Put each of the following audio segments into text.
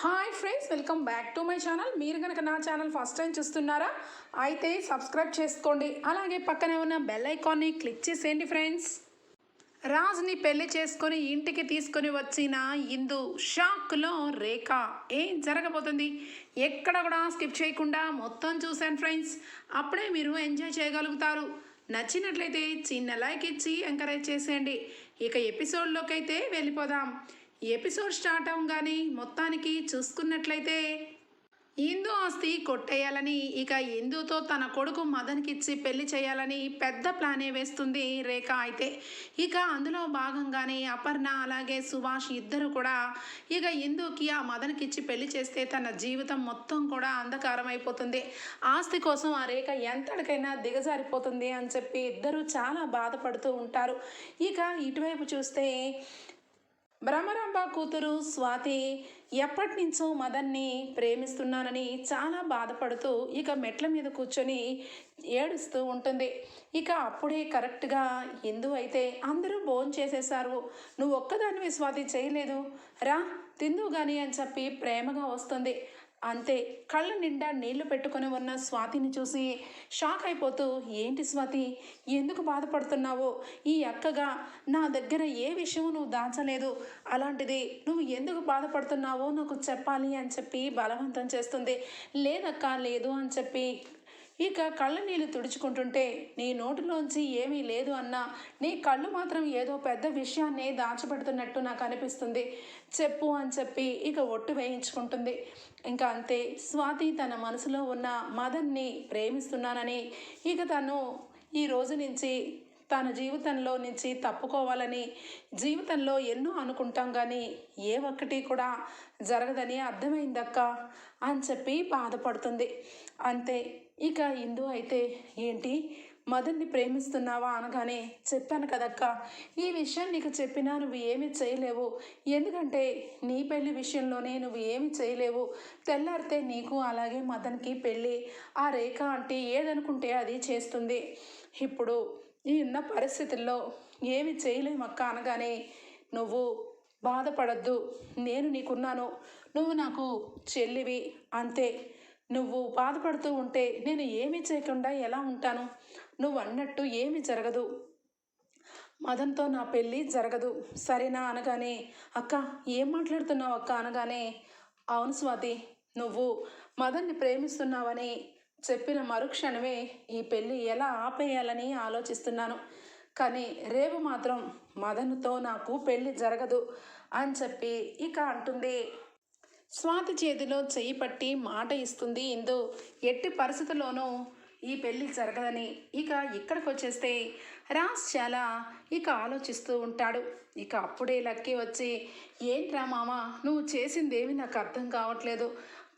Hi friends, welcome back to my channel. మీరు కనుక నా ఛానల్ ఫస్ట్ టైం చూస్తున్నారా అయితే సబ్స్క్రైబ్ చేసుకోండి. అలాగే పక్కనే ఉన్న బెల్ ఐకాన్ని క్లిక్ చేసేయండి ఫ్రెండ్స్. రాజుని పెళ్లి చేసుకొని ఇంటికి తీసుకొని వచ్చిన ఇందు షాక్లో రేఖ. ఏం జరగబోతుంది ఎక్కడ కూడా స్కిప్ చేయకుండా మొత్తం చూశాను ఫ్రెండ్స్. అప్పుడే మీరు ఎంజాయ్ చేయగలుగుతారు. నచ్చినట్లయితే చిన్న లైక్ ఇచ్చి ఎంకరేజ్ చేసేయండి. ఇక ఎపిసోడ్లోకి అయితే వెళ్ళిపోదాం. ఎపిసోడ్ స్టార్ట్ అవ్వగానే మొత్తానికి చూసుకున్నట్లయితే ఇందు ఆస్తి కొట్టేయాలని, ఇక ఇందుతో తన కొడుకు మదన్కి ఇచ్చి పెళ్లి చేయాలని పెద్ద ప్లానే వేస్తుంది రేఖ. అయితే ఇక అందులో భాగంగానే అపర్ణ అలాగే సుభాష్ ఇద్దరు కూడా ఇక ఇందుకి ఆ మదన్కి ఇచ్చి పెళ్లి చేస్తే తన జీవితం మొత్తం కూడా అంధకారం అయిపోతుంది, ఆస్తి కోసం ఆ రేఖ ఎంతటికైనా దిగజారిపోతుంది అని చెప్పి ఇద్దరు చాలా బాధపడుతూ ఉంటారు. ఇక ఇటువైపు చూస్తే భ్రమరాంబ కూతురు స్వాతి ఎప్పటి నుంచో మదన్ని ప్రేమిస్తున్నానని చాలా బాధపడుతూ ఇక మెట్ల మీద కూర్చొని ఏడుస్తూ ఉంటుంది. ఇక అప్పుడే కరెక్ట్గా ఇందు అయితే అందరూ భోజనం చేసేసారు, నువ్వు ఒక్కదానివి స్వాతి చేయలేదు, రా తిందు కానీ అని చెప్పి ప్రేమగా వస్తుంది. అంతే కళ్ళ నిండా నీళ్లు పెట్టుకొని ఉన్న స్వాతిని చూసి షాక్ అయిపోతూ, ఏంటి స్వాతి ఎందుకు బాధపడుతున్నావో, ఈ అక్కగా నా దగ్గర ఏ విషయం నువ్వు దాచలేదు, అలాంటిది నువ్వు ఎందుకు బాధపడుతున్నావో నాకు చెప్పాలి అని చెప్పి బలవంతం చేస్తుంది. లేదక్క లేదు అని చెప్పి ఇక కళ్ళ నీళ్ళు తుడుచుకుంటుంటే, నీ నోటిలోంచి ఏమీ లేదు అన్నా నీ కళ్ళు మాత్రం ఏదో పెద్ద విషయాన్ని దాచిపెడుతున్నట్టు నాకు అనిపిస్తుంది, చెప్పు అని చెప్పి ఇక ఒట్టు వేయించుకుంటుంది. ఇంకా అంతే స్వాతి తన మనసులో ఉన్న మదన్ని ప్రేమిస్తున్నానని, ఇక తను ఈ రోజు నుంచి తన జీవితంలో నుంచి తప్పుకోవాలని, జీవితంలో ఎన్నో అనుకుంటాం కానీ ఏ ఒక్కటి కూడా జరగదని అర్థమైందక్క అని చెప్పి బాధపడుతుంది. అంతే ఇక ఇందు అయితే, ఏంటి మదన్ని ప్రేమిస్తున్నావా అనగానే, చెప్పాను కదక్క ఈ విషయం నీకు చెప్పినా నువ్వు ఏమీ చేయలేవు, ఎందుకంటే నీ పెళ్లి విషయంలోనే నువ్వు ఏమీ చేయలేవు, తెల్లారితే నీకు అలాగే మదన్కి పెళ్ళి, ఆ రేఖ అంటే ఏదనుకుంటే అది చేస్తుంది, ఇప్పుడు ఈ ఉన్న పరిస్థితుల్లో ఏమి చేయలేమక్క అనగానే, నువ్వు బాధపడద్దు, నేను నీకున్నాను, నువ్వు నాకు చెల్లివి, అంతే, నువ్వు బాధపడుతూ ఉంటే నేను ఏమీ చేయకుండా ఎలా ఉంటాను, నువ్వు అన్నట్టు ఏమీ జరగదు, మదన్తో నా పెళ్ళి జరగదు సరేనా అనగానే, అక్క ఏం మాట్లాడుతున్నావు అక్క అనగానే, అవును స్వాతి నువ్వు మదన్ని ప్రేమిస్తున్నావని చెప్పిన మరుక్షణమే ఈ పెళ్ళి ఎలా ఆపేయాలని ఆలోచిస్తున్నాను, కానీ రేపు మాత్రం మదన్తో నాకు పెళ్ళి జరగదు అని చెప్పి ఇక అంటుంది. స్వాతి చేతిలో చెయ్యి పట్టి మాట ఇస్తుంది ఇందు, ఎట్టి పరిస్థితుల్లోనూ ఈ పెళ్ళి జరగదని. ఇక ఇక్కడికి వచ్చేస్తే రాజ్ చాలా ఇక ఆలోచిస్తూ ఉంటాడు. ఇక అప్పుడే లక్కీ వచ్చి, ఏంట్రా మామ నువ్వు చేసిందేమి నాకు అర్థం కావట్లేదు,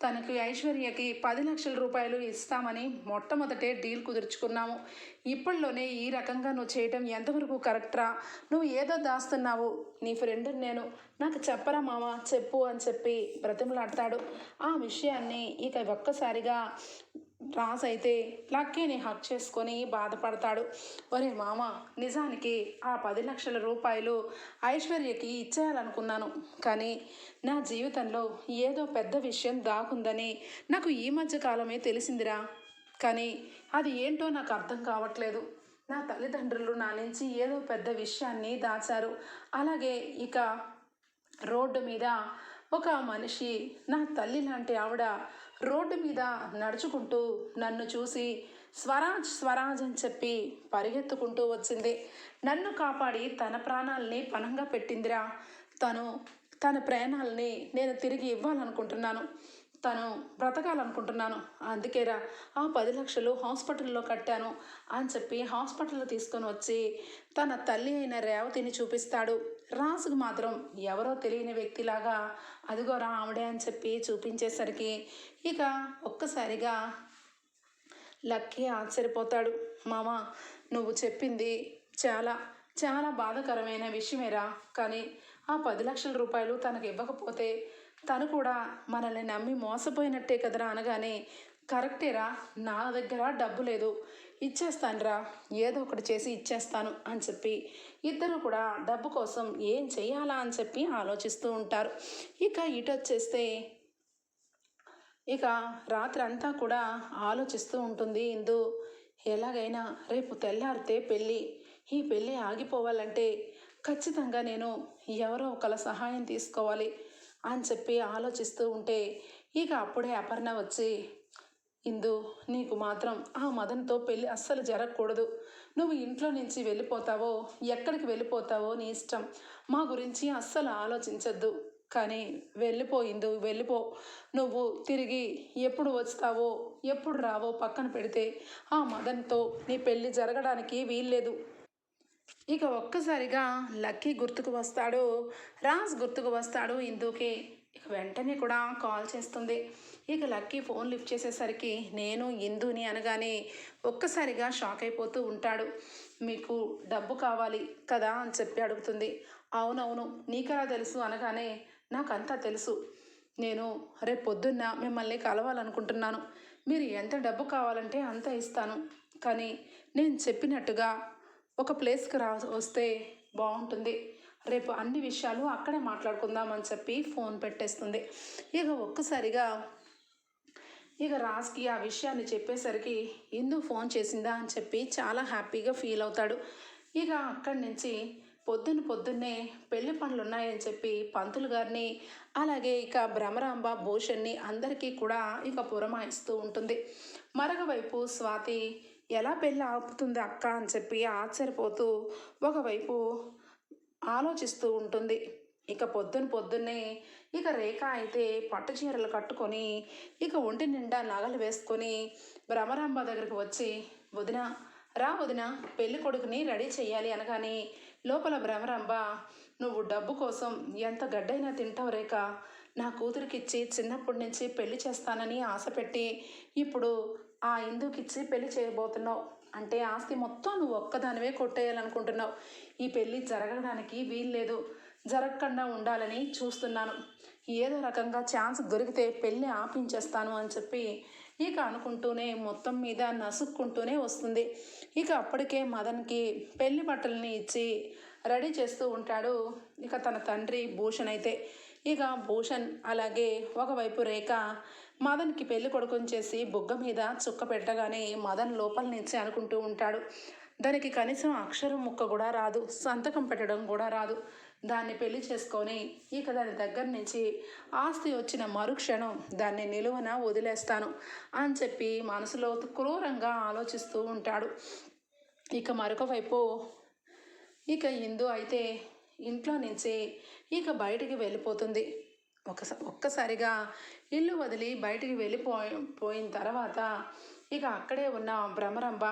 తనకి ఐశ్వర్యకి 10 లక్షల రూపాయలు ఇస్తామని మొట్టమొదటే డీల్ కుదుర్చుకున్నాము, ఇప్పట్లోనే ఈ రకంగా నువ్వు చేయటం ఎంతవరకు కరెక్ట్రా, నువ్వు ఏదో దాస్తున్నావు, నీ ఫ్రెండ్ నేను, నాకు చెప్పరా మామ చెప్పు అని చెప్పి బ్రతిమలాడతాడు. ఆ విషయాన్ని ఇక ఒక్కసారిగా రాజ్ అయితే లక్కీని హక్ చేసుకొని బాధపడతాడు. ఒరే మామ నిజానికి ఆ 10 లక్షల రూపాయలు ఐశ్వర్యకి ఇచ్చేయాలనుకున్నాను, కానీ నా జీవితంలో ఏదో పెద్ద విషయం దాకుందని నాకు ఈ మధ్య కాలమే తెలిసిందిరా, కానీ అది ఏంటో నాకు అర్థం కావట్లేదు, నా తల్లిదండ్రులు నా నుంచి ఏదో పెద్ద విషయాన్ని దాచారు, అలాగే ఇక రోడ్డు మీద ఒక మనిషి, నా తల్లి లాంటి ఆవిడ రోడ్డు మీద నడుచుకుంటూ నన్ను చూసి స్వరాజ్ స్వరాజ్ అని చెప్పి పరిగెత్తుకుంటూ వచ్చింది, నన్ను కాపాడి తన ప్రాణాలని పణంగా పెట్టిందిరా, తన ప్రాణాలని నేను తిరిగి ఇవ్వాలనుకుంటున్నాను, తను బ్రతకాలనుకుంటున్నాను, అందుకేరా ఆ 10 లక్షలు హాస్పిటల్లో కట్టాను అని చెప్పి హాస్పిటల్లో తీసుకొని వచ్చి తన తల్లి అయిన రేవతిని చూపిస్తాడు. రాజుకు మాత్రం ఎవరో తెలియని వ్యక్తిలాగా, అదిగోరా ఆవిడే అని చెప్పి చూపించేసరికి ఇక ఒక్కసారిగా లక్కీ ఆశ్చర్యపోతాడు. మామ నువ్వు చెప్పింది చాలా చాలా బాధాకరమైన విషయమేరా, కానీ ఆ 10 లక్షల రూపాయలు తనకు ఇవ్వకపోతే తను కూడా మనల్ని నమ్మి మోసపోయినట్టే కదరా అనగానే, కరెక్టేరా నా దగ్గర డబ్బు లేదు, ఇచ్చేస్తానురా, ఏదో ఒకటి చేసి ఇచ్చేస్తాను అని చెప్పి ఇద్దరు కూడా డబ్బు కోసం ఏం చెయ్యాలా అని చెప్పి ఆలోచిస్తూ ఉంటారు. ఇక ఇటు వచ్చేస్తే ఇక రాత్రి అంతా కూడా ఆలోచిస్తూ ఉంటుంది ఇందు. ఎలాగైనా రేపు తెల్లారితే పెళ్ళి. ఈ పెళ్ళి ఆగిపోవాలంటే ఖచ్చితంగా నేను ఎవరో ఒకళ్ళ సహాయం తీసుకోవాలి అని చెప్పి ఆలోచిస్తూ ఉంటే ఇక అప్పుడే అపర్ణ వచ్చి, ఇందు నీకు మాత్రం ఆ మదన్తో పెళ్ళి అస్సలు జరగకూడదు. నువ్వు ఇంట్లో నుంచి వెళ్ళిపోతావో ఎక్కడికి వెళ్ళిపోతావో నీ ఇష్టం. మా గురించి అస్సలు ఆలోచించద్దు. కానీ వెళ్ళిపోయిందు వెళ్ళిపో. నువ్వు తిరిగి ఎప్పుడు వస్తావో ఎప్పుడు రావో పక్కన పెడితే ఆ మదన్తో నీ పెళ్ళి జరగడానికి వీల్లేదు. ఇక ఒక్కసారిగా లక్కీ గుర్తుకు వస్తాడు, రాజ్ గుర్తుకు వస్తాడు ఇందుకి. ఇక వెంటనే కూడా కాల్ చేస్తుంది. ఇక లక్కీ ఫోన్ లిఫ్ట్ చేసేసరికి నేను ఇందుని అనగానే ఒక్కసారిగా షాక్ అయిపోతూ ఉంటాడు. మీకు డబ్బు కావాలి కదా అని చెప్పి అడుగుతుంది. అవునవును, నీకలా తెలుసు అనగానే నాకంతా తెలుసు. నేను రేపు పొద్దున్న మిమ్మల్ని కలవాలనుకుంటున్నాను. మీరు ఎంత డబ్బు కావాలంటే అంత ఇస్తాను. కానీ నేను చెప్పినట్టుగా ఒక ప్లేస్కి వస్తే బాగుంటుంది. రేపు అన్ని విషయాలు అక్కడే మాట్లాడుకుందామని చెప్పి ఫోన్ పెట్టేస్తుంది. ఇక ఒక్కసారిగా ఇక రాజ్కి ఆ విషయాన్ని చెప్పేసరికి ఇందు ఫోన్ చేసిందా అని చెప్పి చాలా హ్యాపీగా ఫీల్ అవుతాడు. ఇక అక్కడి నుంచి పొద్దున్నే పెళ్లి పనులు ఉన్నాయని చెప్పి పంతులు గారిని అలాగే ఇక భ్రమరాంబ భూషణ్ని అందరికీ కూడా ఇక పురమాయిస్తూ ఉంటుంది. మరొక వైపు స్వాతి ఎలా పెళ్ళి ఆపుతుంది అక్క అని చెప్పి ఆశ్చర్యపోతూ ఒకవైపు ఆలోచిస్తూ ఉంటుంది. ఇక పొద్దున్నే ఇక రేఖ అయితే పట్టు చీరలు కట్టుకొని ఇక ఒంటి నిండా నగలు వేసుకొని భ్రమరాంబ దగ్గరికి వచ్చి, వదిన రా వదిన, పెళ్లి కొడుకుని రెడీ చెయ్యాలి అనగానే లోపల భ్రమరాంబ, నువ్వు డబ్బు కోసం ఎంత గడ్డైనా తింటావు రేఖ. నా కూతురికిచ్చి చిన్నప్పటి నుంచి పెళ్లి చేస్తానని ఆశ పెట్టి ఇప్పుడు ఆ ఇందుకిచ్చి పెళ్లి చేయబోతున్నావు అంటే ఆస్తి మొత్తం నువ్వు ఒక్కదానివే కొట్టేయాలనుకుంటున్నావు. ఈ పెళ్ళి జరగడానికి వీల్లేదు. జరగకుండా ఉండాలని చూస్తున్నాను. ఏదో రకంగా ఛాన్స్ దొరికితే పెళ్ళి ఆపించేస్తాను అని చెప్పి ఇక అనుకుంటూనే మొత్తం మీద నసుక్కుంటూనే వస్తుంది. ఇక అప్పటికే మదన్కి పెళ్లి బట్టలని ఇచ్చి రెడీ చేస్తూ ఉంటాడు ఇక తన తండ్రి భూషణ్ అయితే. ఇక భూషణ్ అలాగే ఒకవైపు రేఖ మదన్కి పెళ్లి కొడుకుని చేసి బుగ్గ మీద చుక్క పెట్టగానే మదన్ లోపల నుంచి అనుకుంటూ ఉంటాడు, దానికి కనీసం అక్షరం ముక్క కూడా రాదు, సంతకం పెట్టడం కూడా రాదు. దాన్ని పెళ్లి చేసుకొని ఇక దాని దగ్గర నుంచి ఆస్తి వచ్చిన మరుక్షణం దాన్ని నిలువన వదిలేస్తాను అని చెప్పి మనసులో క్రూరంగా ఆలోచిస్తూ ఉంటాడు. ఇక మరొక వైపు ఇక ఇందు అయితే ఇంట్లో నుంచి ఇక బయటికి వెళ్ళిపోతుంది. ఒక్కసారిగా ఇల్లు వదిలి బయటికి పోయిన తర్వాత ఇక అక్కడే ఉన్న భ్రమరంబ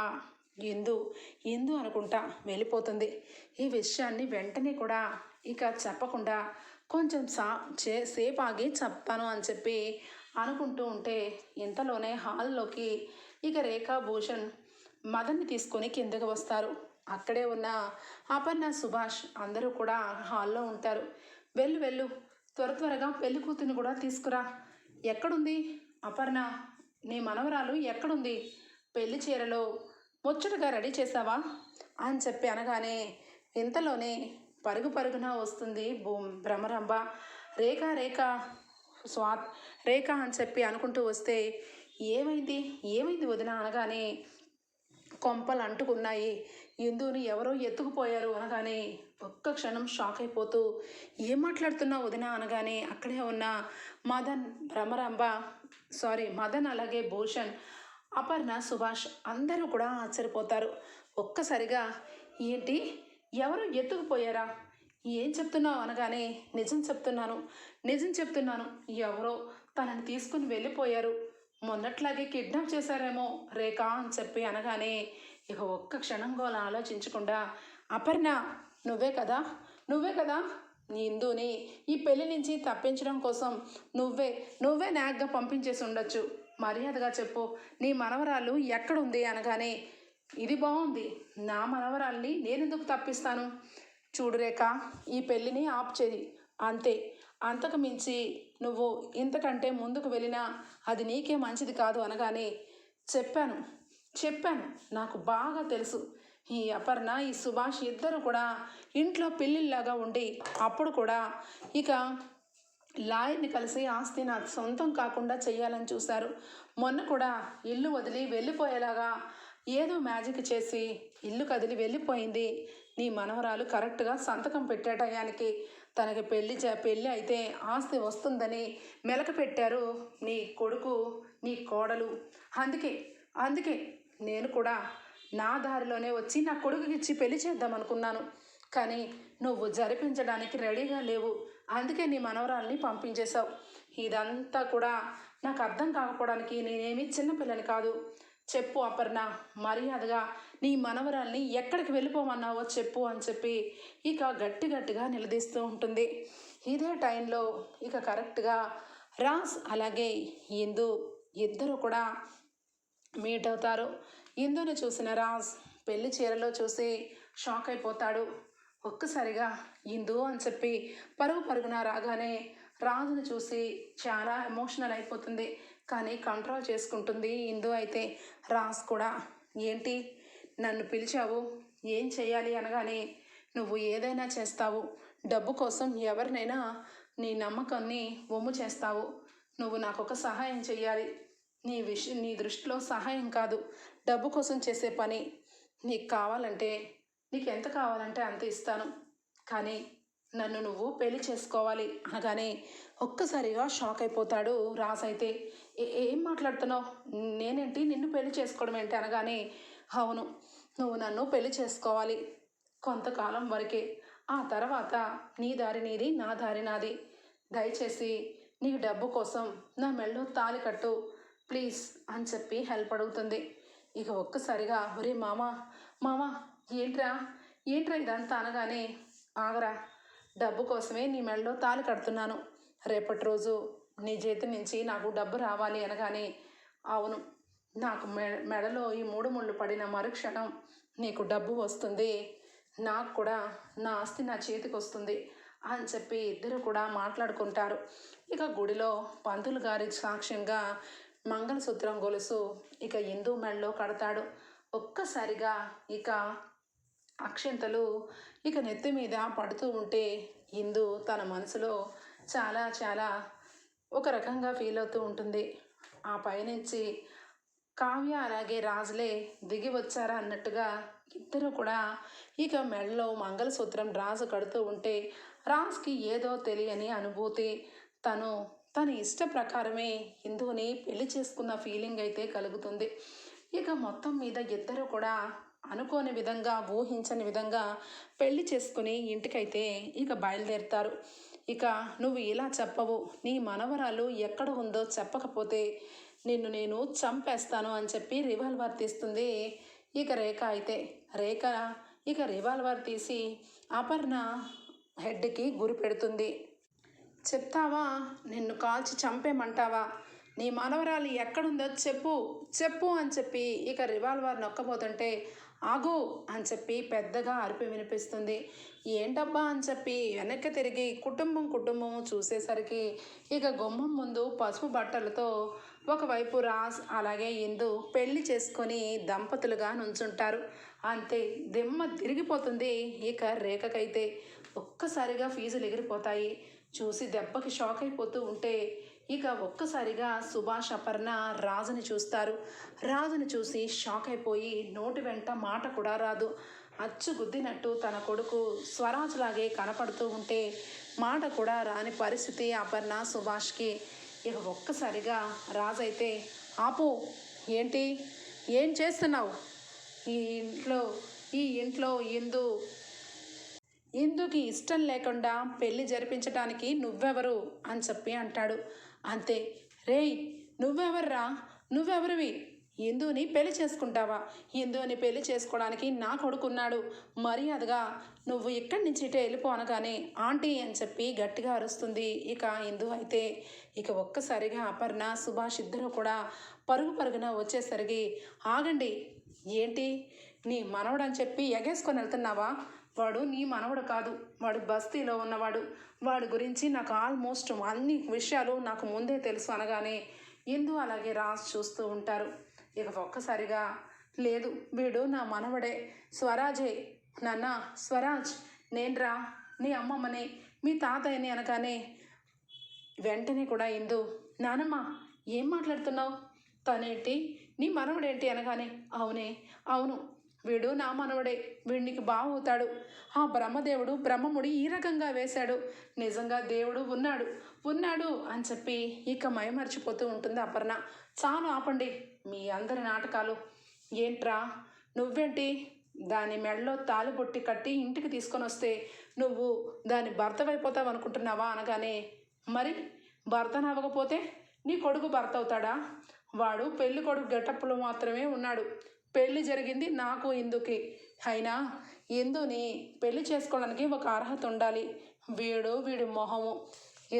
ఎందు అనుకుంటా వెళ్ళిపోతుంది. ఈ విషయాన్ని వెంటనే కూడా ఇక చెప్పకుండా కొంచెం సేపు ఆగి చెప్తాను అని చెప్పి అనుకుంటూ ఉంటే ఇంతలోనే హాల్లోకి ఇక రేఖా భూషణ్ మదన్ని తీసుకొని కిందకి వస్తారు. అక్కడే ఉన్న అపర్ణ సుభాష్ అందరూ కూడా హాల్లో ఉంటారు. వెళ్ళు త్వరగా పెళ్లి కూతురిని కూడా తీసుకురా. ఎక్కడుంది అపర్ణ, నీ మనవరాలు ఎక్కడుంది? పెళ్లి చీరలో ముచ్చటగా రెడీ చేసావా అని చెప్పి అనగానే ఇంతలోనే పరుగున వస్తుంది భ్రమరంబ. రేఖ రేఖ అని చెప్పి అనుకుంటూ వస్తే ఏమైంది వదిన అనగానే కొంపలు అంటుకున్నాయి, ఇందుని ఎవరో ఎత్తుకుపోయారు అనగానే ఒక్క క్షణం షాక్ అయిపోతూ ఏం మాట్లాడుతున్నావు వదిన అనగానే అక్కడే ఉన్న మదన్ అలాగే భూషణ్ అపర్ణ సుభాష్ అందరూ కూడా ఆశ్చర్యపోతారు. ఒక్కసారిగా ఏంటి, ఎవరు ఎత్తుకుపోయారా, ఏం చెప్తున్నావు అనగానే నిజం చెప్తున్నాను, ఎవరో తనని తీసుకుని వెళ్ళిపోయారు, మొన్నట్లాగే కిడ్నాప్ చేశారేమో రేఖ అని చెప్పి అనగానే ఇక ఒక్క క్షణం కూడా ఆలోచించకుండా అపర్ణ నువ్వే కదా నీ ఇందుని ఈ పెళ్లి నుంచి తప్పించడం కోసం నువ్వే నాగ్గా పంపించేసి ఉండొచ్చు. మర్యాదగా చెప్పు, నీ మనవరాలు ఎక్కడుంది అనగానే ఇది బాగుంది, నా మనవరాల్ని నేనెందుకు తప్పిస్తాను? చూడు రేఖ, ఈ పెళ్ళిని ఆప్ చేయి అంతే. అంతకు మించి నువ్వు ఇంతకంటే ముందుకు వెళ్ళినా అది నీకే మంచిది కాదు అనగానే చెప్పాను నాకు బాగా తెలుసు. ఈ అపర్ణ ఈ సుభాష్ ఇద్దరు కూడా ఇంట్లో పిల్లిల్లాగా ఉండి అప్పుడు కూడా ఇక లాయర్ని కలిసి ఆస్తి నా సొంతం కాకుండా చేయాలని చూశారు. మొన్న కూడా ఇల్లు వదిలి వెళ్ళిపోయేలాగా ఏదో మ్యాజిక్ చేసి ఇల్లు కదిలి వెళ్ళిపోయింది. నీ మనవరాలు కరెక్ట్గా సంతకం పెట్టే టయానికి తనకి పెళ్ళి అయితే ఆస్తి వస్తుందని మెలక పెట్టారు నీ కొడుకు, నీ కోడలు. అందుకే అందుకే నేను కూడా నా దారిలోనే వచ్చి నా కొడుకుకి ఇచ్చి పెళ్లి చేద్దాం అనుకున్నాను. కానీ నువ్వు జరిపించడానికి రెడీగా లేవు. అందుకే నీ మనవరాల్ని పంపించేశావు. ఇదంతా కూడా నాకు అర్థం కాకపోవడానికి నేనేమి చిన్నపిల్లని కాదు. చెప్పు అపర్ణ, మర్యాదగా నీ మనవరాల్ని ఎక్కడికి వెళ్ళిపోమన్నావో చెప్పు అని చెప్పి ఇక గట్టిగా నిలదీస్తూ ఉంటుంది. ఇదే టైంలో ఇక కరెక్ట్గా రాజ్ అలాగే ఇందు ఇద్దరు కూడా మీట్ అవుతారు. ఇందుని చూసిన రాజ్ పెళ్లి చీరలో చూసి షాక్ అయిపోతాడు. ఒక్కసారిగా ఇందు అని చెప్పి పరుగున రాగానే రాజును చూసి చాలా ఎమోషనల్ అయిపోతుంది. కానీ కంట్రోల్ చేసుకుంటుంది ఇందు. అయితే రాజ్ కూడా, ఏంటి నన్ను పిలిచావు, ఏం చేయాలి అనగానే, నువ్వు ఏదైనా చేస్తావు, డబ్బు కోసం ఎవరినైనా నీ నమ్మకాన్ని వమ్ము చేస్తావు. నువ్వు నాకు ఒక సహాయం చేయాలి. నీ దృష్టిలో సహాయం కాదు, డబ్బు కోసం చేసే పని. నీకు కావాలంటే, నీకు ఎంత కావాలంటే అంత ఇస్తాను, కానీ నన్ను నువ్వు పెళ్లి చేసుకోవాలి అనగానే ఒక్కసారిగా షాక్ అయిపోతాడు రాజ్. అయితే ఏం మాట్లాడుతున్నావు, నేనేంటి నిన్ను పెళ్లి చేసుకోవడం ఏంటి అనగానే, అవును, నువ్వు నన్ను పెళ్లి చేసుకోవాలి, కొంతకాలం వరకే, ఆ తర్వాత నీ దారి నీది, నా దారి నాది. దయచేసి నీ డబ్బు కోసం నా మెళ్ళో తాళి కట్టు ప్లీజ్ అని చెప్పి హెల్ప్ అడుగుతుంది. ఇక ఒక్కసారిగా, ఒరే మామ ఏంట్రా ఇదంతా అనగానే, ఆగరా, డబ్బు కోసమే నీ మెడలో తాళి కడుతున్నాను, రేపటి రోజు నీ చేతి నుంచి నాకు డబ్బు రావాలి అనగానే, అవును, నాకు మెడలో ఈ 3 ముళ్ళు పడిన మరుక్షణం నీకు డబ్బు వస్తుంది, నాకు కూడా నా ఆస్తి నా చేతికి వస్తుంది అని చెప్పి ఇద్దరు కూడా మాట్లాడుకుంటారు. ఇక గుడిలో పంతులు గారి సాక్ష్యంగా మంగళసూత్రం గొలుసు ఇక ఇందు మెడలో కడతాడు. ఒక్కసారిగా ఇక అక్షింతలు ఇక నెత్తి మీద పడుతూ ఉంటే ఇందు తన మనసులో చాలా ఒక రకంగా ఫీల్ అవుతూ ఉంటుంది. ఆ పైనుంచి కావ్య అలాగే రాజులే దిగి వచ్చారా అన్నట్టుగా ఇద్దరు కూడా ఇక మెడలో మంగళసూత్రం రాజు కడుతూ ఉంటే రాజ్కి ఏదో తెలియని అనుభూతి. తన ఇష్ట ప్రకారమే ఇందుని పెళ్లి చేసుకున్న ఫీలింగ్ అయితే కలుగుతుంది. ఇక మొత్తం మీద ఇద్దరు కూడా అనుకోని విధంగా, ఊహించని విధంగా పెళ్లి చేసుకుని ఇంటికైతే ఇక బయలుదేరుతారు. ఇక నువ్వు ఇలా చెప్పవు, నీ మనవరాలు ఎక్కడ ఉందో చెప్పకపోతే నిన్ను నేను చంపేస్తాను అని చెప్పి రివాల్వర్ తీస్తుంది ఇక రేఖ. అయితే రేఖ ఇక రివాల్వర్ తీసి అపర్ణ హెడ్కి గురి పెడుతుంది. చెప్తావా, నిన్ను కాల్చి చంపేమంటావా, నీ మనవరాలు ఎక్కడుందో చెప్పు అని చెప్పి ఇక రివాల్వర్ నొక్కబోతుంటే, ఆగు అని చెప్పి పెద్దగా అరుపు వినిపిస్తుంది. ఏంటబ్బా అని చెప్పి వెనక్కి తిరిగి కుటుంబం చూసేసరికి ఇక గుమ్మం ముందు పసుపు బట్టలతో ఒకవైపు రాజ్ అలాగే ఇందు పెళ్లి చేసుకొని దంపతులుగా నుంచుంటారు. అంతే, దిమ్మ తిరిగిపోతుంది ఇక రేఖకైతే. ఒక్కసారిగా ఫీజులు ఎగిరిపోతాయి. చూసి దెబ్బకి షాక్ అయిపోతూ ఉంటే ఇక ఒక్కసారిగా సుభాష్, అపర్ణ రాజుని చూస్తారు. రాజుని చూసి షాక్ అయిపోయి నోటి వెంట మాట కూడా రాదు. అచ్చు గుద్దినట్టు తన కొడుకు స్వరాజ్ లాగే కనపడుతూ ఉంటే మాట కూడా రాని పరిస్థితి అపర్ణ, సుభాష్కి. ఇక ఒక్కసారిగా రాజు అయితే, ఆపు, ఏంటి, ఏం చేస్తున్నావు ఈ ఇంట్లో ఇందుకి ఇష్టం లేకుండా పెళ్లి జరిపించడానికి నువ్వెవరు అని చెప్పి అంటాడు. అంతే, రేయ్ నువ్వెవరివి, ఇందుని పెళ్లి చేసుకుంటావా, ఇందుని పెళ్లి చేసుకోవడానికి నా కొడుకున్నాడు, మర్యాదగా నువ్వు ఇక్కడి నుంచి ఇటే వెళ్ళిపో అనగానే ఆంటీ అని చెప్పి గట్టిగా అరుస్తుంది ఇక ఇందు. అయితే ఇక ఒక్కసారిగా అపర్ణ, సుభాష్ ఇద్దరు కూడా పరుగున వచ్చేసరికి, ఆగండి, ఏంటి నీ మనవడని చెప్పి ఎగేసుకొని వెళ్తున్నావా, వాడు నీ మనవడు కాదు, వాడు బస్తీలో ఉన్నవాడు, వాడి గురించి నాకు ఆల్మోస్ట్ అన్ని విషయాలు నాకు ముందే తెలుసు అనగానే ఇందు అలాగే రాజ్ చూస్తూ ఉంటారు. ఇక ఒక్కసారిగా, లేదు, వీడు నా మనవడే, స్వరాజే, నాన్న స్వరాజ్, నేనురా నీ అమ్మమ్మని, మీ తాతయ్యని అనగానే వెంటనే కూడా ఇందు, నానమ్మ ఏం మాట్లాడుతున్నావు? తనేంటి నీ మనవడేంటి అనగానే, అవునే అవును, వీడు నా మనవడే, వీడు నీకు బావవుతాడు. ఆ బ్రహ్మదేవుడు బ్రహ్మముడి ఈ రకంగా వేశాడు, నిజంగా దేవుడు ఉన్నాడు ఉన్నాడు అని చెప్పి ఇక మైమర్చిపోతూ ఉంటుంది అపర్ణ. చాలు ఆపండి మీ అందరి నాటకాలు. ఏంట్రా నువ్వేంటి దాని మెడలో తాలిబొట్టి కట్టి ఇంటికి తీసుకొని వస్తే నువ్వు దాని భర్తవైపోతావు అనుకుంటున్నావా అనగానే, మరి భర్తనవ్వకపోతే నీ కొడుకు భర్త అవుతాడా? వాడు పెళ్లి కొడుకు గెటప్లో మాత్రమే ఉన్నాడు. పెళ్లి జరిగింది నాకు ఇందుకి. అయినా ఇందుని పెళ్లి చేసుకోవడానికి ఒక అర్హత ఉండాలి. వీడి మొహము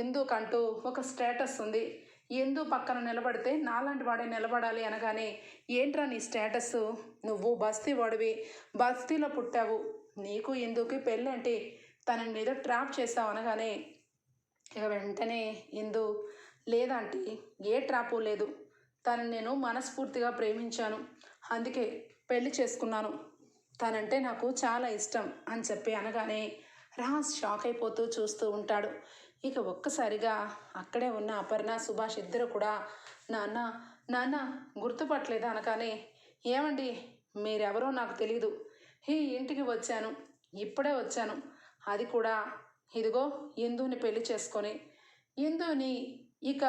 ఎందుకంటూ ఒక స్టేటస్ ఉంది. ఎందు పక్కన నిలబడితే నాలాంటి వాడే నిలబడాలి అనగానే, ఏంట్రా నీ స్టేటస్? నువ్వు బస్తీ వాడివి, బస్తీలో పుట్టావు, నీకు ఎందుకు పెళ్ళి అంటే తనని మీద ట్రాప్ చేసావు అనగానే, ఇక వెంటనే ఇందు, లేదంటే ఏ ట్రాపు లేదు, తనని నేను మనస్ఫూర్తిగా ప్రేమించాను, అందుకే పెళ్లి చేసుకున్నాను, తనంటే నాకు చాలా ఇష్టం అని చెప్పి అనగానే రాజ్ షాక్ అయిపోతూ చూస్తూ ఉంటాడు. ఇక ఒక్కసారిగా అక్కడే ఉన్న అపర్ణ సుభాష్ ఇద్దరు కూడా, నాన్న నాన్న గుర్తుపట్టలేదా అనగానే, ఏమండి మీరెవరో నాకు తెలీదు, ఈ ఇంటికి వచ్చాను, ఇప్పుడే వచ్చాను, అది కూడా ఇదిగో ఇందుని పెళ్లి చేసుకొని ఇందుని ఇక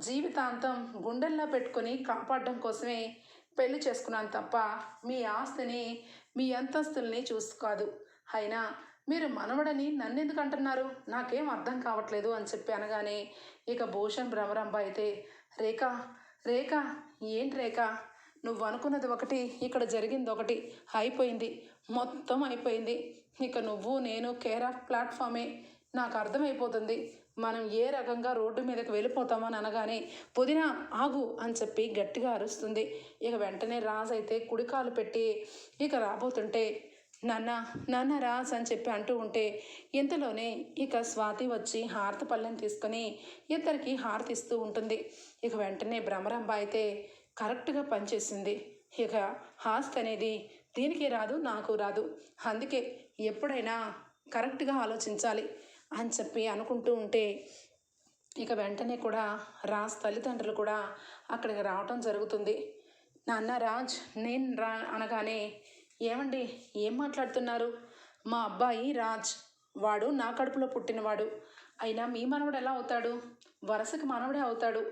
జీవితాంతం గుండెల్లో పెట్టుకొని కాపాడడం కోసమే పెళ్లి చేసుకున్నాను తప్ప మీ ఆస్తిని మీ అంతస్తుల్ని చూసి కాదు. అయినా మీరు మనవడని నన్నెందుకు అంటున్నారు? నాకేం అర్థం కావట్లేదు అని చెప్పి అనగానే, ఇక భూషణ్ భ్రమరంబ అయితే, రేఖ రేఖ ఏంటి రేఖ, నువ్వు అనుకున్నది ఒకటి, ఇక్కడ జరిగింది ఒకటి, అయిపోయింది, మొత్తం అయిపోయింది. ఇక నువ్వు నేను కేర్ ఆఫ్ ప్లాట్ఫామే, నాకు అర్థమైపోతుంది మనం ఏ రకంగా రోడ్డు మీదకి వెళ్ళిపోతామని అనగానే, పుదీనా ఆగు అని చెప్పి గట్టిగా అరుస్తుంది. ఇక వెంటనే రాజు అయితే కుడికాలు పెట్టి ఇక రాబోతుంటే, నాన్న నాన్న రాజ్ అని చెప్పి అంటూ ఉంటే, ఇంతలోనే ఇక స్వాతి వచ్చి హారతి పళ్ళెం తీసుకొని ఇద్దరికి హారతి ఇస్తూ ఉంటుంది. ఇక వెంటనే భ్రమరంబ అయితే కరెక్ట్గా పనిచేసింది. ఇక ఆస్తి అనేది దీనికి రాదు నాకు రాదు, అందుకే ఎప్పుడైనా కరెక్ట్గా ఆలోచించాలి అని చెప్పి అనుకుంటూ ఉంటే, ఇక వెంటనే కూడా రాజ్ తల్లిదండ్రులు కూడా అక్కడికి రావటం జరుగుతుంది. నాన్న రాజ్ నేను రా అనగానే, ఏమండి ఏం మాట్లాడుతున్నారు? మా అబ్బాయి రాజ్, వాడు నా కడుపులో పుట్టినవాడు, అయినా మీ మనవడు ఎలా అవుతాడు? వరుసకి మనవడే అవుతాడు,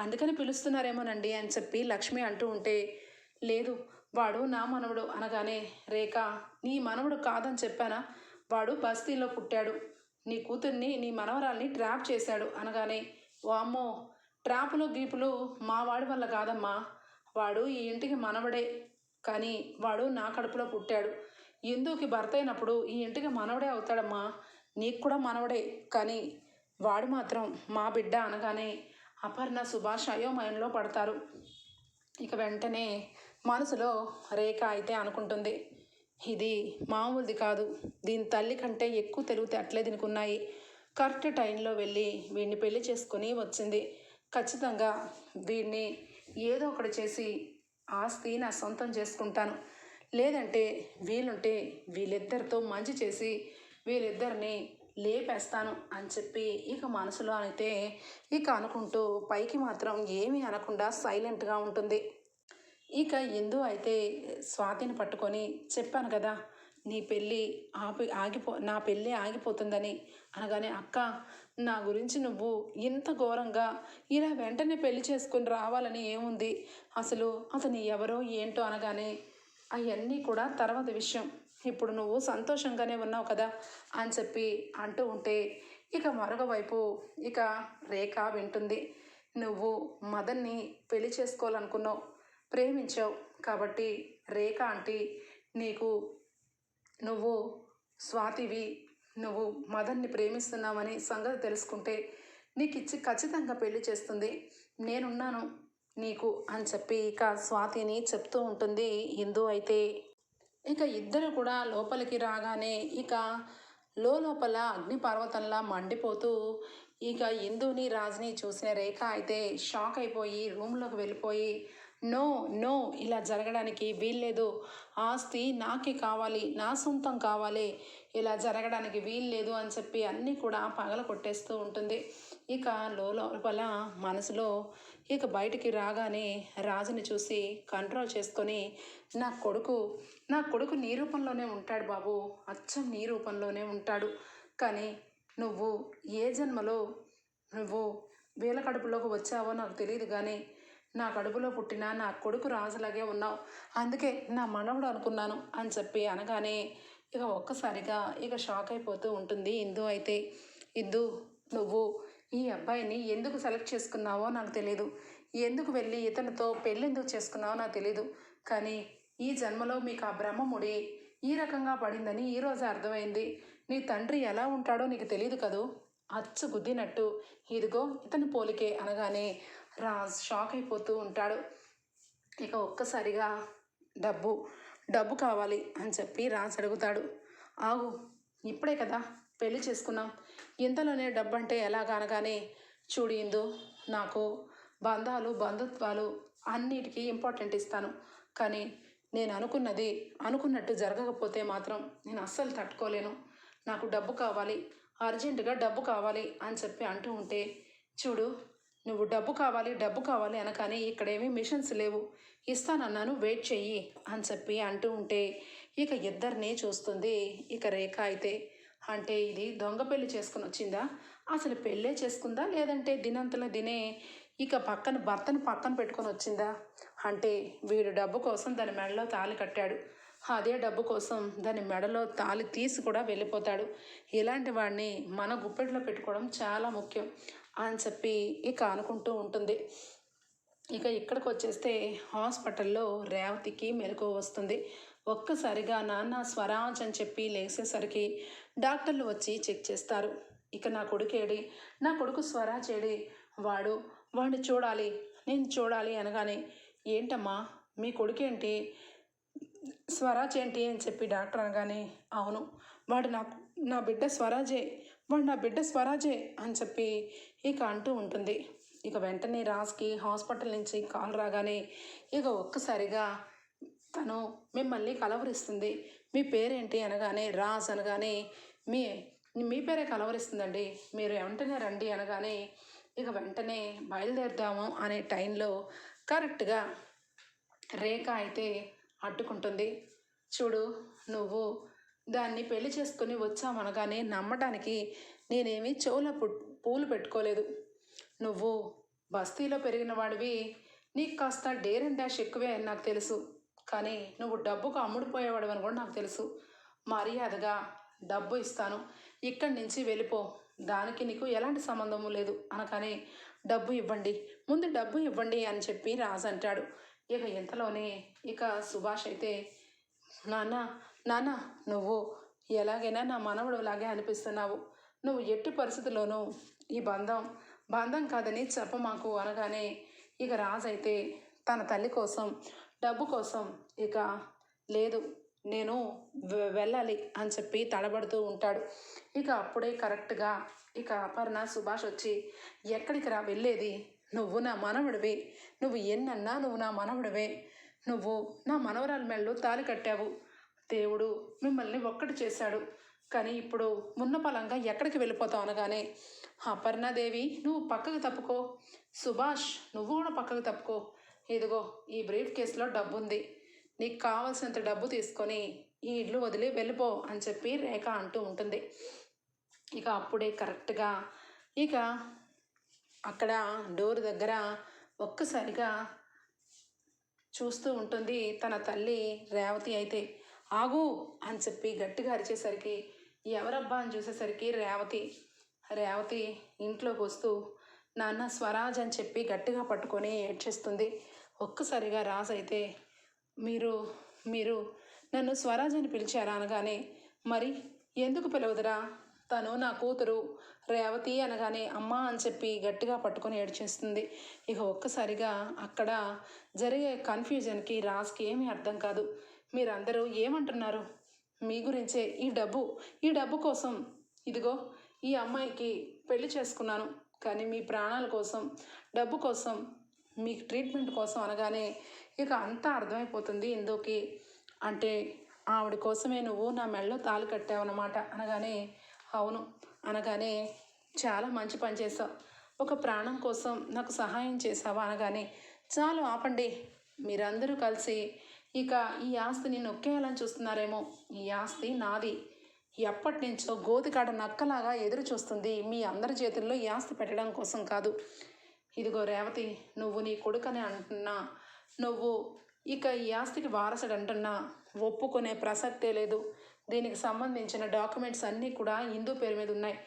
అందుకని పిలుస్తున్నారేమోనండి అని చెప్పి లక్ష్మి అంటూ ఉంటే, లేదు వాడు నా మనవడు అనగానే, రేఖ నీ మనవడు కాదని చెప్పానా? వాడు బస్తీలో పుట్టాడు, నీ కూతుర్ని నీ మనవరాల్ని ట్రాప్ చేశాడు అనగానే, వామ్మో ట్రాపులు గీపులు మా వాడి వల్ల కాదమ్మా, వాడు ఈ ఇంటికి మనవడే, కానీ వాడు నా కడుపులో పుట్టాడు, ఎందుకి భర్త అయినప్పుడు ఈ ఇంటికి మనవడే అవుతాడమ్మా, నీకు కూడా మనవడే, కానీ వాడు మాత్రం మా బిడ్డ అనగానే అపర్ణ సుభాష్ అయోమయంలో పడతారు. ఇక వెంటనే మనసులో రేఖ అయితే అనుకుంటుంది, ఇది మామూలుది కాదు, దీని తల్లి కంటే ఎక్కువ తెలివితేటలే దీనికి ఉన్నాయి, కరెక్ట్ టైంలో వెళ్ళి వీడిని పెళ్లి చేసుకొని వచ్చింది, ఖచ్చితంగా వీడిని ఏదో ఒకటి చేసి ఆస్తి నా సొంతం చేసుకుంటాను, లేదంటే వీలుంటే వీళ్ళిద్దరితో మంచి చేసి వీళ్ళిద్దరిని లేపేస్తాను అని చెప్పి ఇక మనసులో అయితే ఇక అనుకుంటూ పైకి మాత్రం ఏమీ అనకుండా సైలెంట్గా ఉంటుంది. ఇక ఇందు అయితే స్వాతిని పట్టుకొని, చెప్పాను కదా నీ పెళ్ళి నా పెళ్ళి ఆగిపోతుందని అనగానే, అక్క నా గురించి నువ్వు ఇంత ఘోరంగా ఇలా వెంటనే పెళ్లి చేసుకుని రావాలని ఏముంది, అసలు అతను ఎవరో ఏంటో అనగానే, అవన్నీ కూడా తర్వాత విషయం, ఇప్పుడు నువ్వు సంతోషంగానే ఉన్నావు కదా అని చెప్పి అంటూ ఉంటే, ఇక మరొక వైపు ఇక రేఖ వింటుంది. నువ్వు మదన్ని పెళ్లి చేసుకోవాలనుకున్నావు, ప్రేమించావు కాబట్టి రేఖ ఆంటీ నీకు, నువ్వు స్వాతివి, నువ్వు మదన్ని ప్రేమిస్తున్నావని సంగతి తెలుసుకుంటే నీకు ఇచ్చి ఖచ్చితంగా పెళ్లి చేస్తుంది, నేనున్నాను నీకు అని చెప్పి ఇక స్వాతిని చెప్తూ ఉంటుంది ఇందు అయితే. ఇక ఇద్దరు కూడా లోపలికి రాగానే ఇక లోపల అగ్నిపర్వతంలా మండిపోతూ ఇక ఇందుని రాజుని చూసిన రేఖ అయితే షాక్ అయిపోయి రూమ్లోకి వెళ్ళిపోయి, నో నో ఇలా జరగడానికి వీల్లేదు, ఆస్తి నాకే కావాలి, నా సొంతం కావాలి, ఇలా జరగడానికి వీల్లేదు అని చెప్పి అన్నీ కూడా పగల కొట్టేస్తూ ఉంటుంది. ఇక లోపల మనసులో ఇక బయటికి రాగానే రాజుని చూసి కంట్రోల్ చేసుకొని నా కొడుకు నీ రూపంలోనే ఉంటాడు బాబు, అచ్చం నీ రూపంలోనే ఉంటాడు. కానీ నువ్వు ఏ జన్మలో నువ్వు వీళ్ళ కడుపులోకి వచ్చావో నాకు తెలియదు, కానీ నా కడుపులో పుట్టిన నా కొడుకు రాజులాగే ఉన్నావు, అందుకే నా మనవడు అనుకున్నాను అని చెప్పి అనగానే ఇక ఒక్కసారిగా ఇక షాక్ అయిపోతూ ఉంటుంది ఇందు. అయితే ఇందు, నువ్వు ఈ అబ్బాయిని ఎందుకు సెలెక్ట్ చేసుకున్నావో నాకు తెలీదు, ఎందుకు వెళ్ళి ఇతనితో పెళ్ళి ఎందుకు చేసుకున్నావో నాకు తెలీదు, కానీ ఈ జన్మలో మీకు ఆ బ్రహ్మముడి ఈ రకంగా పడిందని ఈరోజు అర్థమైంది. నీ తండ్రి ఎలా ఉంటాడో నీకు తెలియదు కదూ, అచ్చు గుద్దినట్టు ఇదిగో ఇతని పోలికే అనగానే రాజ్ షాక్ అయిపోతూ ఉంటాడు. ఇక ఒక్కసారిగా డబ్బు డబ్బు కావాలి అని చెప్పి రాజ్ అడుగుతాడు. ఆగు, ఇప్పుడే కదా పెళ్లి చేసుకున్నాం, ఇంతలోనే డబ్బు అంటే ఎలాగా అనగానే చూడు ఇందు, నాకు బంధాలు బంధుత్వాలు అన్నిటికీ ఇంపార్టెంట్ ఇస్తాను, కానీ నేను అనుకున్నట్టు జరగకపోతే మాత్రం నేను అస్సలు తట్టుకోలేను, నాకు డబ్బు కావాలి, అర్జెంటుగా డబ్బు కావాలి అని చెప్పి అంటూ ఉంటే చూడు, నువ్వు డబ్బు కావాలి అనగానే ఇక్కడేమీ మిషన్స్ లేవు, ఇస్తానన్నాను వెయిట్ చెయ్యి అని చెప్పి అంటూ ఉంటే ఇక ఇద్దరిని చూస్తుంది ఇక రేఖ. అయితే అంటే ఇది దొంగ పెళ్లి చేసుకుని వచ్చిందా, అసలు పెళ్ళే చేసుకుందా, లేదంటే దినంతల దినే ఇక భర్తను పక్కన పెట్టుకొని వచ్చిందా? అంటే వీడు డబ్బు కోసం దాని మెడలో తాళి కట్టాడు, అదే డబ్బు కోసం దాని మెడలో తాళి తీసి కూడా వెళ్ళిపోతాడు. ఇలాంటి వాడిని మన గుప్పెట్లో పెట్టుకోవడం చాలా ముఖ్యం అని చెప్పి ఇక అనుకుంటూ ఉంటుంది. ఇక ఇక్కడికి వచ్చేస్తే హాస్పిటల్లో రేవతికి మెలకువ వస్తుంది. ఒక్కసారిగా నాన్న స్వరాజ్ అని చెప్పి లేచేసరికి డాక్టర్లు వచ్చి చెక్ చేస్తారు. ఇక నా కొడుకు స్వరాజ్ ఏడి, వాడిని చూడాలి, నేను చూడాలి అనగానే ఏంటమ్మా మీ కొడుకేంటి, స్వరాజ్ ఏంటి అని చెప్పి డాక్టర్ అనగానే అవును, వాడు నా బిడ్డ స్వరాజే అని చెప్పి ఇక అంటూ ఉంటుంది. ఇక వెంటనే రాజ్కి హాస్పిటల్ నుంచి కాల్ రాగానే ఇక ఒక్కసారిగా తను మిమ్మల్ని కలవరిస్తుంది. మీ పేరేంటి అనగానే రాజ్ అనగానే మీ పేరే కలవరిస్తుందండి, మీరు వెంటనే రండి అనగానే ఇక వెంటనే బయలుదేరుదాము అనే టైంలో కరెక్ట్గా రేఖ అయితే అడ్డుకుంటుంది. చూడు, నువ్వు దాన్ని పెళ్లి చేసుకుని వచ్చామనగానే నమ్మటానికి నేనేమి చెవుల పూలు పెట్టుకోలేదు. నువ్వు బస్తీలో పెరిగిన వాడివి, నీకు కాస్త డేర్ అండ్ డాష్ ఎక్కువే అని నాకు తెలుసు, కానీ నువ్వు డబ్బుకు అమ్ముడుపోయేవాడు అని కూడా నాకు తెలుసు. మర్యాదగా డబ్బు ఇస్తాను, ఇక్కడి నుంచి వెళ్ళిపో, దానికి నీకు ఎలాంటి సంబంధము లేదు అనగానే ముందు డబ్బు ఇవ్వండి అని చెప్పి రాజు అంటాడు. ఇక ఇంతలోనే ఇక సుభాష్ అయితే నాన్న నువ్వు ఎలాగైనా నా మనవడు లాగే అనిపిస్తున్నావు, నువ్వు ఎట్టి పరిస్థితుల్లోనూ ఈ బంధం కాదని చెప్పమాకు అనగానే ఇక రాజు అయితే తన తల్లి కోసం డబ్బు కోసం ఇక లేదు, నేను వెళ్ళాలి అని చెప్పి తడబడుతూ ఉంటాడు. ఇక అప్పుడే కరెక్ట్గా ఇక అపర్ణ సుభాష్ వచ్చి ఎక్కడికి రా వెళ్ళేది, నువ్వు నా మనవడివే, నువ్వు ఎన్నన్నా నువ్వు నా మనవడివే, నువ్వు నా మనవరాల మెళ్ళు తాలి కట్టావు, దేవుడు మిమ్మల్ని ఒక్కటి చేశాడు, కానీ ఇప్పుడు మున్న పలంగా ఎక్కడికి వెళ్ళిపోతావు అనగానే అపర్ణాదేవి నువ్వు పక్కకు తప్పుకో, సుభాష్ నువ్వు కూడా పక్కకు తప్పుకో, ఇదిగో ఈ బ్రీఫ్ కేసులో డబ్బు ఉంది, నీకు కావాల్సినంత డబ్బు తీసుకొని ఈ ఇల్లు వదిలి వెళ్ళిపో అని చెప్పి రేఖ అంటూ ఉంటుంది. ఇక అప్పుడే కరెక్ట్గా ఇక అక్కడ డోర్ దగ్గర ఒక్కసారిగా చూస్తూ ఉంటుంది తన తల్లి రేవతి. అయితే ఆగు అని చెప్పి గట్టిగా అరిచేసరికి ఎవరబ్బా అని చూసేసరికి రేవతి ఇంట్లోకి వస్తూ నాన్న స్వరాజ్ అని చెప్పి గట్టిగా పట్టుకొని ఏడ్చేస్తుంది. ఒక్కసారిగా రాజ్ అయితే మీరు నన్ను స్వరాజ్ అని పిలిచారా అనగానే మరి ఎందుకు పిలవదురా, తను నా కూతురు రేవతి అనగానే అమ్మ అని చెప్పి గట్టిగా పట్టుకొని ఏడ్చేస్తుంది. ఇక ఒక్కసారిగా అక్కడ జరిగే కన్ఫ్యూజన్కి రాజ్కి ఏమీ అర్థం కాదు. మీరందరూ ఏమంటున్నారు, మీ గురించే ఈ డబ్బు కోసం ఇదిగో ఈ అమ్మాయికి పెళ్లి చేసుకున్నాను, కానీ మీ ప్రాణాల కోసం డబ్బు కోసం మీ ట్రీట్మెంట్ కోసం అనగానే ఇక అంతా అర్థమైపోతుంది ఇందుకి. అంటే ఆవిడ కోసమే నువ్వు నా మెడలో తాళి కట్టావన్నమాట అనగానే అవును అనగానే చాలా మంచి పని చేసావు, ఒక ప్రాణం కోసం నాకు సహాయం చేసావా అనగానే, చాలు ఆపండి, మీరందరూ కలిసి ఇక ఈ ఆస్తిని నొక్కేయాలని చూస్తున్నారేమో. ఈ ఆస్తి నాది, ఎప్పటి నుంచో గోతికాడ నక్కలాగా ఎదురు చూస్తుంది మీ అందరి చేతుల్లో ఈ ఆస్తి పెట్టడం కోసం కాదు. ఇదిగో రేవతి, నువ్వు నీ కొడుకని అంటున్నా, నువ్వు ఇక ఈ ఆస్తికి వారసుడు అంటున్నా ఒప్పుకునే ప్రసక్తే లేదు. దీనికి సంబంధించిన డాక్యుమెంట్స్ అన్నీ కూడా ఇందు పేరు మీద ఉన్నాయి,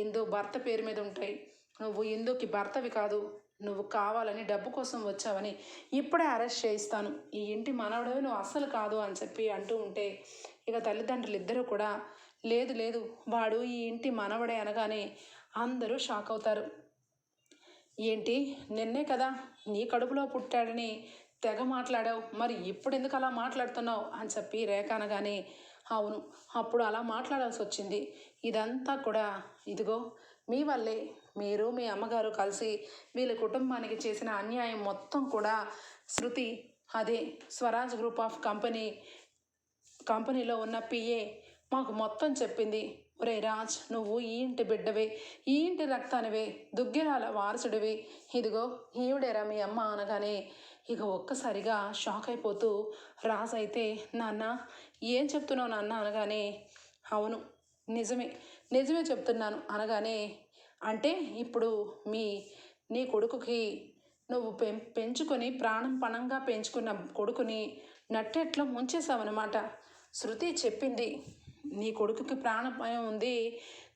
ఇందు భర్త పేరు మీద ఉంటాయి. నువ్వు ఇందుకి భర్తవి కాదు, నువ్వు కావాలని డబ్బు కోసం వచ్చావని ఇప్పుడే అరెస్ట్ చేయిస్తాను, ఈ ఇంటి మనవడవి నువ్వు అస్సలు కాదు అని చెప్పి అంటూ ఉంటే ఇక తల్లిదండ్రులు ఇద్దరూ కూడా లేదు లేదు వాడు ఈ ఇంటి మనవడే అనగానే అందరూ షాక్ అవుతారు. ఏంటి, నిన్నే కదా నీ కడుపులో పుట్టాడని తెగ మాట్లాడావు, మరి ఇప్పుడు ఎందుకు అలా మాట్లాడుతున్నావు అని చెప్పి రేఖ అనగానే, అవును, అప్పుడు అలా మాట్లాడాల్సి వచ్చింది. ఇదంతా కూడా ఇదిగో మీ వల్లే, మీరు మీ అమ్మగారు కలిసి వీళ్ళ కుటుంబానికి చేసిన అన్యాయం మొత్తం కూడా శృతి, అదే స్వరాజ్ గ్రూప్ ఆఫ్ కంపెనీలో ఉన్న పిఏ మాకు మొత్తం చెప్పింది. ఒరే రాజ్, నువ్వు ఈ ఇంటి బిడ్డవే, ఈ ఇంటి రక్తానివే, దుగ్గిరాల వారసుడివి, ఇదిగో ఈవిడేరా మీ అమ్మ అనగానే ఇక ఒక్కసారిగా షాక్ అయిపోతూ రాజ్ అయితే, నాన్న ఏం చెప్తున్నావు నాన్న అనగానే, అవును నిజమే నిజమే చెప్తున్నాను అనగానే, అంటే ఇప్పుడు నీ కొడుకుకి నువ్వు పెంచుకొని ప్రాణం పణంగా పెంచుకున్న కొడుకుని నట్టెట్లో ముంచేసావన్నమాట. శృతి చెప్పింది నీ కొడుకుకి ప్రాణభయం ఉంది,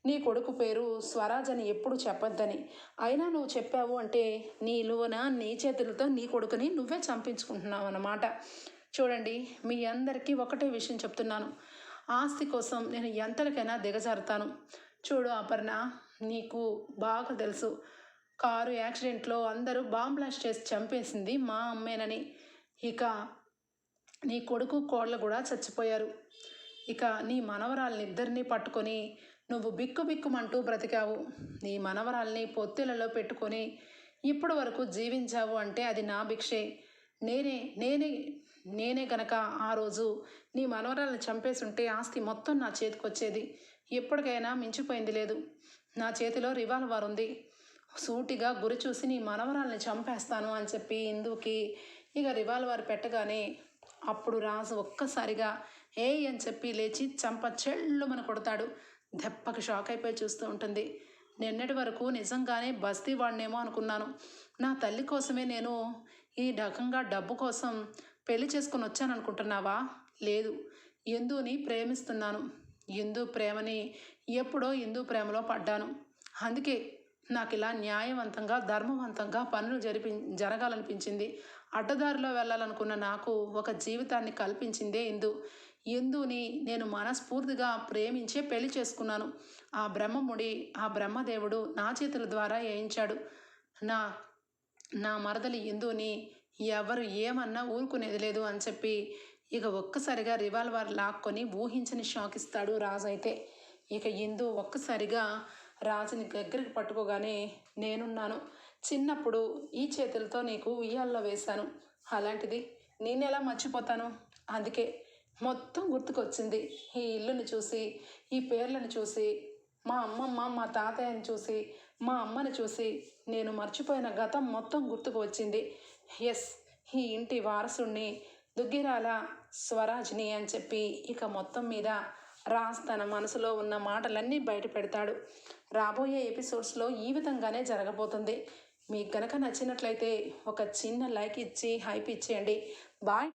నీ కొడుకు పేరు స్వరాజ్ అని ఎప్పుడు చెప్పొద్దని, అయినా నువ్వు చెప్పావు అంటే నీలోన నీ చేతులతో నీ కొడుకుని నువ్వే చంపించుకుంటున్నావు అన్నమాట. చూడండి, మీ అందరికీ ఒకటే విషయం చెప్తున్నాను, ఆస్తి కోసం నేను ఎంతలకైనా దిగజారుతాను. చూడు అపర్ణ, నీకు బాగా తెలుసు కారు యాక్సిడెంట్లో అందరూ బాంబ్ బ్లాస్ట్ చేసి చంపేసింది మా అమ్మేనని. ఇక నీ కొడుకు కోడలు కూడా చచ్చిపోయారు. ఇక నీ మనవరాళ్ళనిద్దరినీ పట్టుకొని నువ్వు బిక్కుబిక్కుమంటూ బ్రతికావు. నీ మనవరాల్ని పొత్తిలలో పెట్టుకొని ఇప్పటి వరకు జీవించావు అంటే అది నా భిక్షే. నేనే నేనే నేనే గనక ఆ రోజు నీ మనవరాల్ని చంపేస్తుంటే ఆస్తి మొత్తం నా చేతికి వచ్చేది. ఎప్పటికైనా మించిపోయింది లేదు. నా చేతిలో రివాల్వర్ ఉంది, సూటిగా గురి చూసి నీ మనవరాల్ని చంపేస్తాను అని చెప్పి ఇందుకి ఇక రివాల్వర్ పెట్టగానే అప్పుడు రాజు ఒక్కసారిగా ఏయ్ అని చెప్పి లేచి చంప చెళ్ళుమని కొడతాడు. దెబ్బకి షాక్ అయిపోయి చూస్తూ ఉంటుంది. నిన్నటి వరకు నిజంగానే బస్తీ వాడినేమో అనుకున్నాను. నా తల్లి కోసమే నేను ఈ రకంగా డబ్బు కోసం పెళ్లి చేసుకుని వచ్చాను అనుకుంటున్నావా? లేదు, ఇందుని ప్రేమిస్తున్నాను. ఇందు ప్రేమని ఎప్పుడో ఇందు ప్రేమలో పడ్డాను. అందుకే నాకు ఇలా న్యాయవంతంగా ధర్మవంతంగా పనులు జరగాలనిపించింది. అడ్డదారిలో వెళ్ళాలనుకున్న నాకు ఒక జీవితాన్ని కల్పించిందే ఇందుని నేను మనస్ఫూర్తిగా ప్రేమించే పెళ్లి చేసుకున్నాను. ఆ బ్రహ్మముడి, ఆ బ్రహ్మదేవుడు నా చేతుల ద్వారా వేయించాడు. నా నా మరదలి ఇందుని ఎవరు ఏమన్నా ఊరుకునేది లేదు అని చెప్పి ఇక ఒక్కసారిగా రివాల్వర్ లాక్కొని ఊహించని షాక్ ఇస్తాడు రాజు అయితే. ఇక ఇందు ఒక్కసారిగా రాజుని దగ్గరికి పట్టుకోగానే, నేనున్నాను, చిన్నప్పుడు ఈ చేతులతో నీకు ఉయ్యాల్లో వేశాను, అలాంటిది నేనెలా మర్చిపోతాను? అందుకే మొత్తం గుర్తుకొచ్చింది. ఈ ఇల్లుని చూసి, ఈ పేర్లను చూసి, మా అమ్మమ్మ మా తాతయ్యని చూసి, మా అమ్మని చూసి నేను మర్చిపోయిన గతం మొత్తం గుర్తుకు వచ్చింది. ఎస్, ఈ ఇంటి వారసుణ్ణి, దుగ్గిరాల స్వరాజ్ని అని చెప్పి ఇక మొత్తం మీద రాజ్ తన మనసులో ఉన్న మాటలన్నీ బయట పెడతాడు. రాబోయే ఎపిసోడ్స్లో ఈ విధంగానే జరగబోతుంది. మీకు కనుక నచ్చినట్లయితే ఒక చిన్న లైక్ ఇచ్చి హైప్ ఇచ్చేయండి. బాయ్.